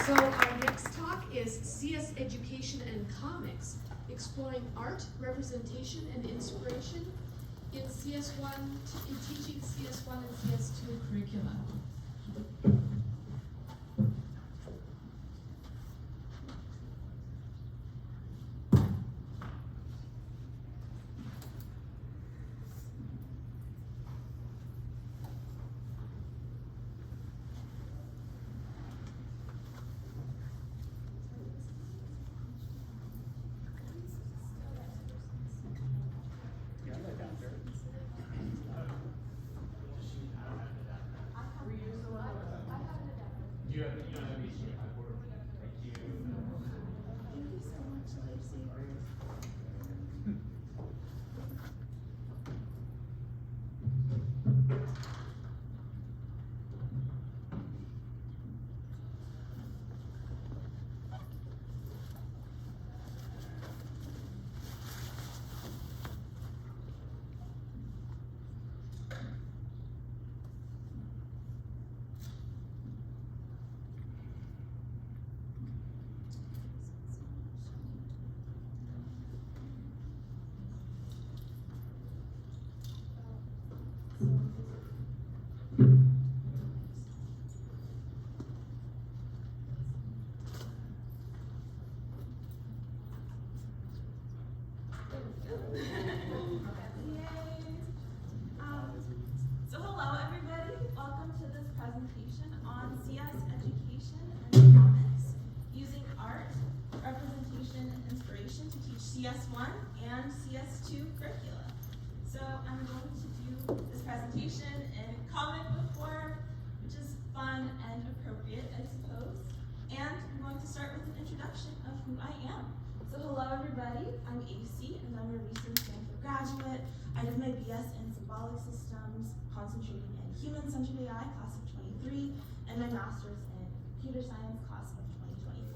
So our next talk is CS Education and Comics, exploring art, representation, and inspiration in CS1, in teaching CS1 and CS2 curricula. So hello everybody, welcome to this presentation on CS Education and Comics, using art, representation, and inspiration to teach CS1 and CS2 curricula. So I'm going to do this presentation in comic book form, which is fun and appropriate, I suppose. And I'm going to start with an introduction of who I am. So hello everybody, I'm Ecy, and I'm a recent Stanford graduate. I did my BS in Symbolic Systems, concentrating in Human-Centered AI, class of 23, and my Master's in Computer Science, class of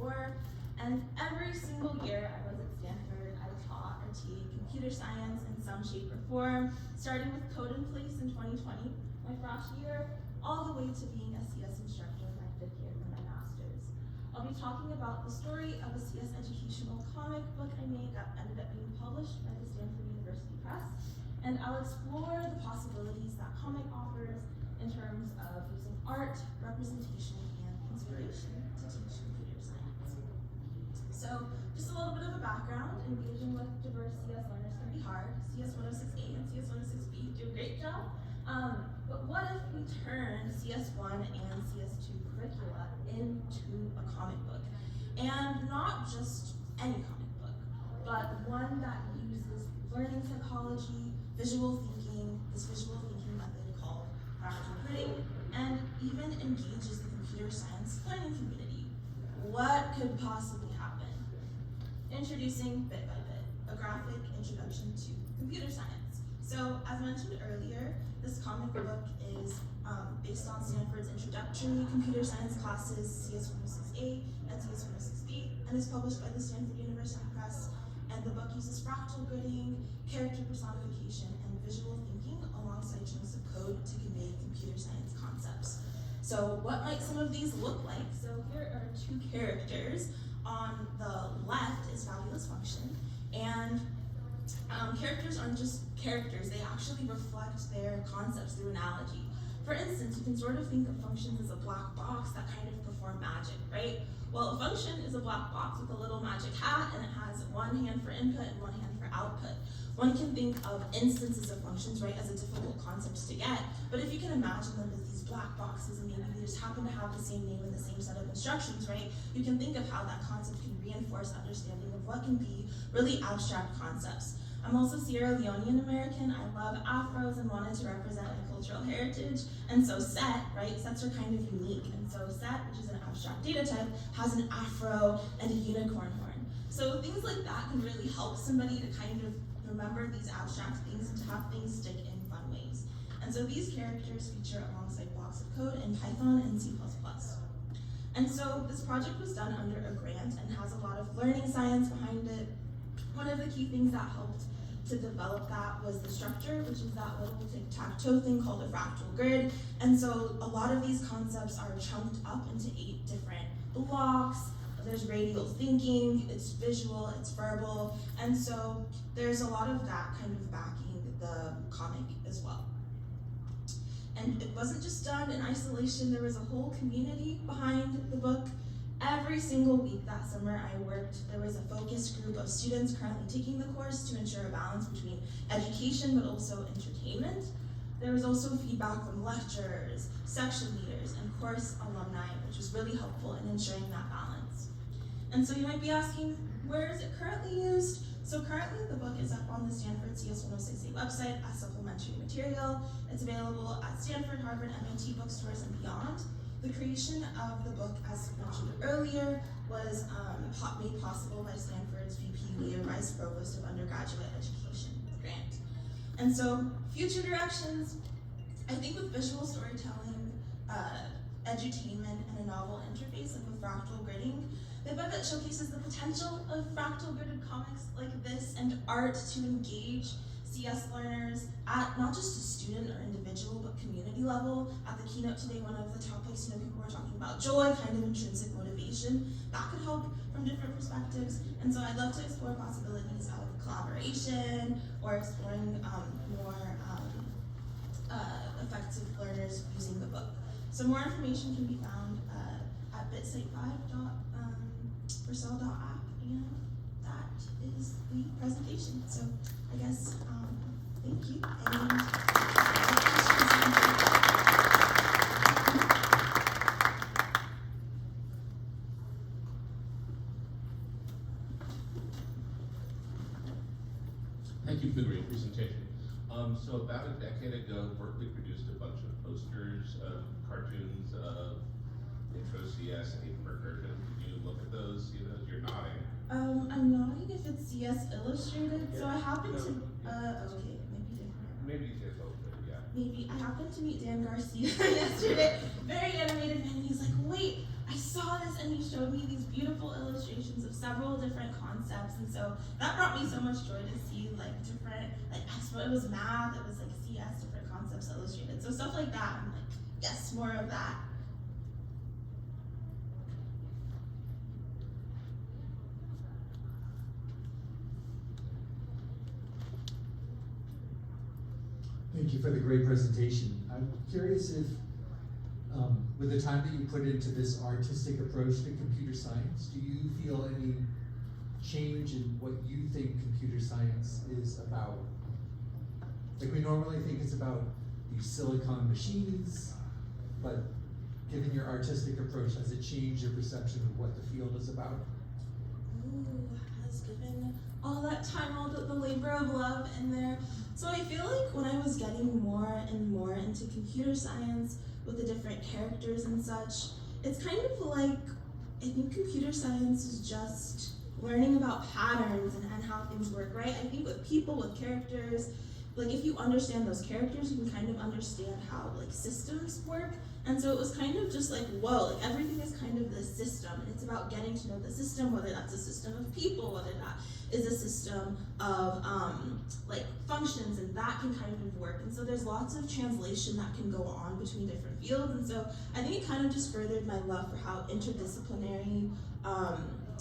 2024. And every single year I was at Stanford, I taught or TA computer science in some shape or form, starting with Code in Place in 2020, my freshman year, all the way to being a CS instructor in my 5th year for my Master's. I'll be talking about the story of a CS educational comic book I made that ended up being published by the Stanford University Press, and I'll explore the possibilities that comic offers in terms of using art, representation, and inspiration to teach computer science. So, just a little bit of a background, engaging with diverse CS learners can be hard. CS 106A and CS 106B do a great job. But what if we turn CS1 and CS2 curricula into a comic book? And not just any comic book, but one that uses learning psychology, visual thinking, this visual thinking method called Fractal Gridding, and even engages the computer science learning community. What could possibly happen? Introducing Bit by Bit, a graphic introduction to computer science. So, as mentioned earlier, this comic book is based on Stanford's introductory computer science classes, CS 106A and CS 106B, and is published by the Stanford University Press. And the book uses fractal gridding, character personification, and visual thinking alongside chunks of code to convey computer science concepts. So what might some of these look like? So here are 2 characters. On the left is Fabulous Function, and characters aren't just characters, they actually reflect their concepts through analogy. For instance, you can sort of think of functions as a black box that kind of perform magic, right? Well, a function is a black box with a little magic hat, and it has one hand for input and one hand for output. One can think of instances of functions, right, as a difficult concept to get, but if you can imagine them as these black boxes and maybe they just happen to have the same name and the same set of instructions, right, you can think of how that concept can reinforce understanding of what can be really abstract concepts. I'm also Sierra Leonean American. I love afros and wanted to represent my cultural heritage. And so set, right, sets are kind of unique. And so set, which is an abstract data type, has an afro and a unicorn horn. So things like that can really help somebody to kind of remember these abstract things and to have things stick in fun ways. And so these characters feature alongside blocks of code in Python and C++. And so this project was done under a grant and has a lot of learning science behind it. One of the key things that helped to develop that was the structure, which is that little tic-tac-toe thing called a fractal grid. And so a lot of these concepts are chunked up into 8 different blocks. There's radial thinking, it's visual, it's verbal, and so there's a lot of that kind of backing the comic as well. And it wasn't just done in isolation, there was a whole community behind the book. Every single week that summer I worked, there was a focus group of students currently taking the course to ensure a balance between education but also entertainment. There was also feedback from lecturers, section leaders, and course alumni, which was really helpful in ensuring that balance. And so you might be asking, where is it currently used? So currently the book is up on the Stanford CS 106A website as supplementary material. It's available at Stanford, Harvard, MIT bookstores, and beyond. The creation of the book, as mentioned earlier, was made possible by Stanford's VP Leah, Vice Provost of Undergraduate Education grant. And so, future directions, I think with visual storytelling, edutainment, and a novel interface, like with fractal gridding, the book that showcases the potential of fractal gridded comics like this and art to engage CS learners at not just a student or individual, but community level. At the keynote today, one of the topics, people were talking about joy, kind of intrinsic motivation. That could help from different perspectives. And so I'd love to explore possibilities of collaboration or exploring more effective learners using the book. So more information can be found at bitsite5.versal.app, and that is the presentation. So I guess, thank you. Thank you for the great presentation. So about a decade ago, Berkeley produced a bunch of posters, cartoons of Intro CS and paper version. Did you look at those? You're nodding. I'm nodding if it's CS Illustrated. Yeah. So I happened No, to, yeah. okay, maybe different. Maybe you did both, but yeah. Maybe. I happened to meet Dan Garcia yesterday, very animated, and he's like, wait, I saw this, and he showed me these beautiful illustrations of several different concepts, and so that brought me so much joy to see different, it was math, it was CS, different concepts illustrated. So stuff like that, I'm like, yes, more of that. Thank you for the great presentation. I'm curious if, with the time that you put into this artistic approach to computer science, do you feel any change in what you think computer science is about? We normally think it's about these silicon machines, but given your artistic approach, has it changed your perception of what the field is about? Ooh, has given all that time, all the labor of love in there. So I feel like when I was getting more and more into computer science with the different characters and such, it's kind of like, I think computer science is just learning about patterns and how things work, right? I think with people, with characters, if you understand those characters, you can kind of understand how systems work. And so it was kind of just whoa, everything is kind of the system. And it's about getting to know the system, whether that's a system of people, whether that is a system of functions, and that can kind of work. And so there's lots of translation that can go on between different fields. And so I think it kind of just furthered my love for how interdisciplinary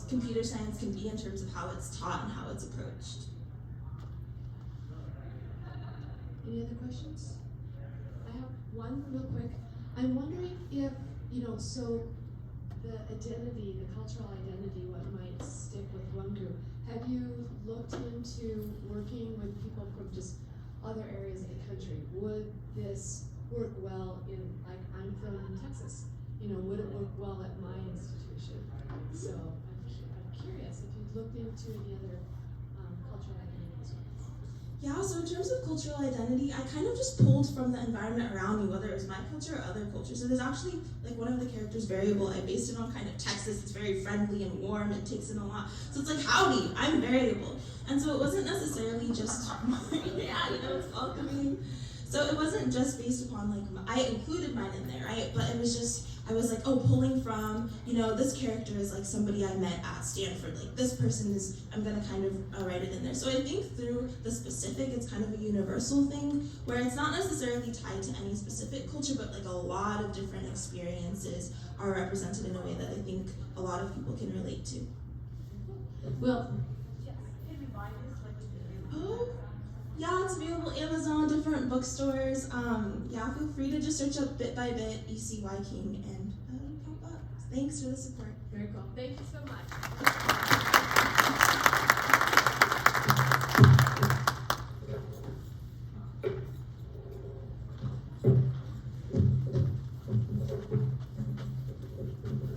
computer science can be in terms of how it's taught and how it's approached. Any other questions? I have one real quick. I'm wondering if, so the identity, the cultural identity, what might stick with one group. Have you looked into working with people from just other areas of the country? Would this work well in, I'm from Texas, would it work well at my institution? So I'm curious if you've looked into any other cultural identities. Yeah, so in terms of cultural identity, I kind of just pulled from the environment around me, whether it was my culture or other cultures. So there's actually, one of the characters, Variable, I based it on kind of Texas. It's very friendly and warm and takes in a lot. So it's howdy, I'm Variable. And so it wasn't necessarily just, yeah, it's welcoming. So it wasn't just based upon like, I included mine in there, right? But it was just, I was like, oh, pulling from, this character is like somebody I met at Stanford. Like this person is, I'm gonna kind of write it in there. So I think through the specific, it's kind of a universal thing where it's not necessarily tied to any specific culture, but like a lot of different experiences are represented in a way that I think a lot of people can relate to. Well, Oh, yeah, it's available Amazon, different bookstores. Yeah, feel free to just search up Bit by Bit, Ecy King, and it'll pop up. Thanks for the support. very cool. Thank you so much.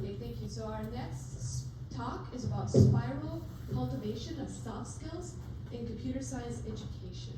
Okay, thank you. So our next talk is about spiral cultivation of soft skills in computer science education.